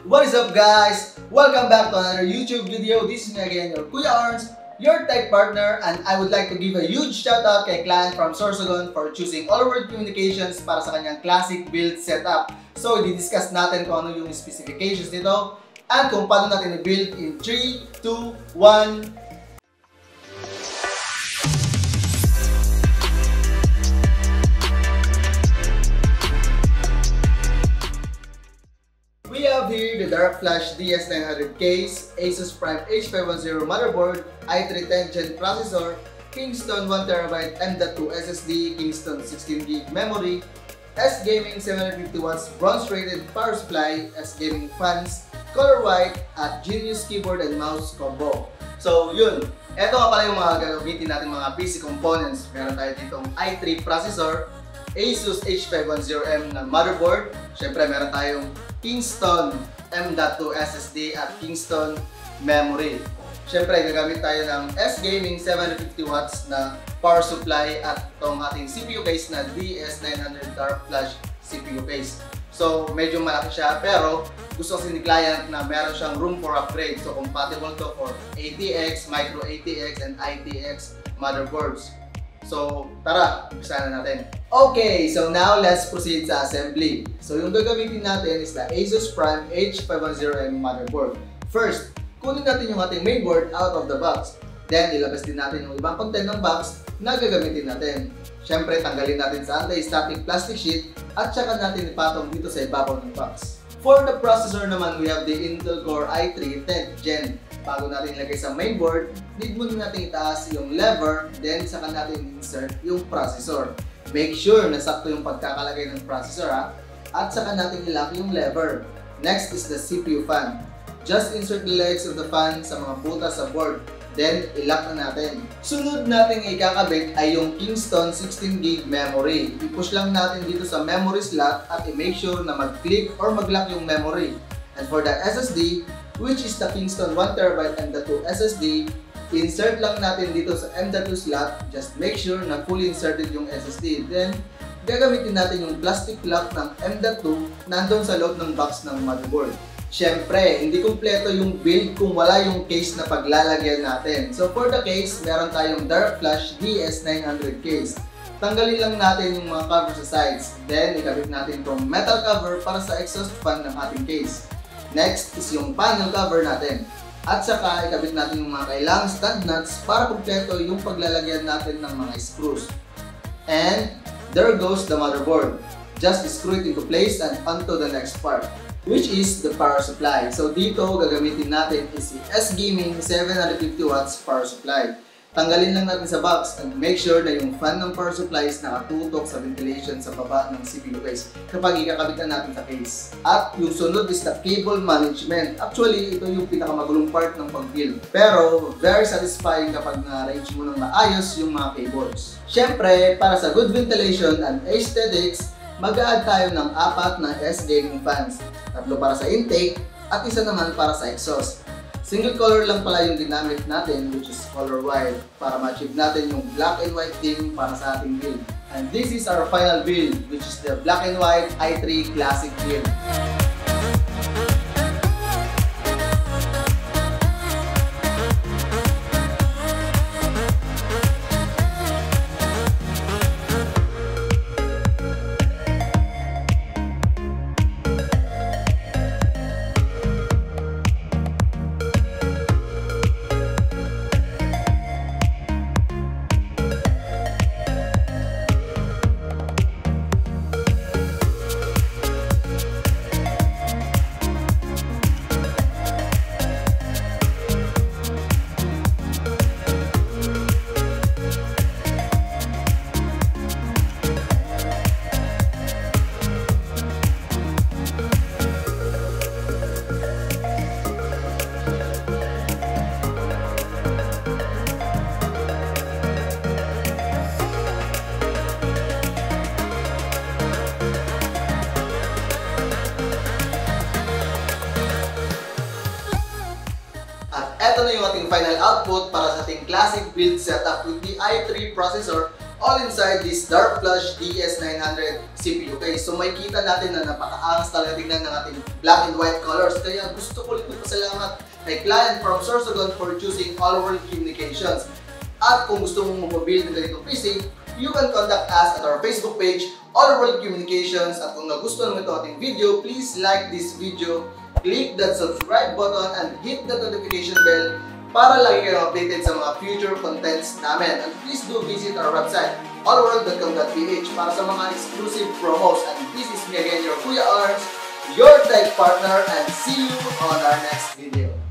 What is up, guys? Welcome back to another YouTube video. This is me again, your Kuya Arns, your tech partner, and I would like to give a huge shout out kay client from Sorsogon for choosing All-World Communications para sa kanyang classic build setup. So, i-discuss natin kung ano yung specifications nito at kung paano natin i-build in 3, 2, 1. We have here the Dark Flash DS900 case, Asus Prime H510 motherboard, i3 10th Gen processor, Kingston 1TB M.2 SSD, Kingston 16GB memory, S-Gaming 750 watts bronze-rated power supply, S-Gaming fans, color white, at Genius keyboard and mouse combo. So yun, eto nga pala yung mga gagamitin natin mga PC components. Meron tayo ditong i3 processor, Asus H510M na motherboard, syempre meron tayong Kingston M.2 SSD at Kingston memory. Siyempre, gagamit tayo ng S-Gaming 750 watts na power supply at itong ating CPU case na DS900 Dark Flash CPU case. So, medyo malaki siya pero gusto kasi ni client na meron siyang room for upgrade. So, compatible to for ATX, Micro ATX, and ITX motherboards. So, tara, umpisa na natin. Okay, so now let's proceed sa assembly. So, yung gagamitin natin is the Asus Prime H510M motherboard. First, kunin natin yung ating mainboard out of the box. Then, ilabas din natin yung ibang content ng box na gagamitin natin. Siyempre, tanggalin natin sa anti-static plastic sheet at saka natin ipatong dito sa ibabaw ng box. For the processor naman, we have the Intel Core i3 10th Gen. Bago natin ilagay sa mainboard, need muna natin itaas yung lever, then saka natin insert yung processor. Make sure na sakto yung pagkakalagay ng processor at saka natin ilock yung lever. Next is the CPU fan. Just insert the legs of the fan sa mga butas sa board, then ilock na natin. Sunod natin ikakabit ay yung Kingston 16GB memory. I-push lang natin dito sa memory slot at i-make sure na mag-click or mag-lock yung memory. And for the SSD, which is the Kingston 1TB M.2 SSD, insert lang natin dito sa M.2 slot. Just make sure na fully inserted yung SSD. Then, gagamitin natin yung plastic lock ng M.2 nandun sa loob ng box ng motherboard. Siyempre, hindi kumpleto yung build kung wala yung case na paglalagyan natin. So, for the case, meron tayong Dark Flash DS900 case. Tanggalin lang natin yung mga cover sa sides. Then, ikabit natin itong metal cover para sa exhaust fan ng ating case. Next is yung panel cover natin. At saka ikabit natin yung mga kailangang stand nuts para kumpleto yung paglalagyan natin ng mga screws. And there goes the motherboard. Just screw it into place and onto the next part, which is the power supply. So dito gagamitin natin is si S-Gaming 750 watts power supply. Tanggalin lang natin sa box and make sure na yung fan ng power supply is nakatutok sa ventilation sa baba ng CPU case kapag ikakabitan natin sa case. At yung sunod is the cable management. Actually, ito yung pinakamagulong part ng pag-build. Pero, very satisfying kapag na-arrange mo ng maayos yung mga cables. Siyempre, para sa good ventilation and aesthetics, mag-a-add tayo ng 4 na S-Gaming fans. 3 para sa intake at isa naman para sa exhaust. Single color lang pala yung ginamit natin, which is color white, para ma-achieve natin yung black and white theme para sa ating build. And this is our final build, which is the black and white i3 classic build. Ito na yung ating final output para sa ating classic build setup with the i3 processor, all inside this Dark Flash DS900 CPU case. So makikita natin na napakaangas talaga tingnan ng ating black and white colors. Kaya gusto ko ulit magpasalamat kay client from Sorsogon for choosing All World Communications. At kung gusto mong mag-build ng ganitong PC, you can contact us at our Facebook page, All World Communications. At kung nagustuhan mo ito ating video, please like this video, click that subscribe button, and hit the notification bell para lagi kayong updated sa mga future contents namin. And please do visit our website, allworld.com.ph para sa mga exclusive promos. And this is me again, your Kuya Arms, your tech partner, and see you on our next video.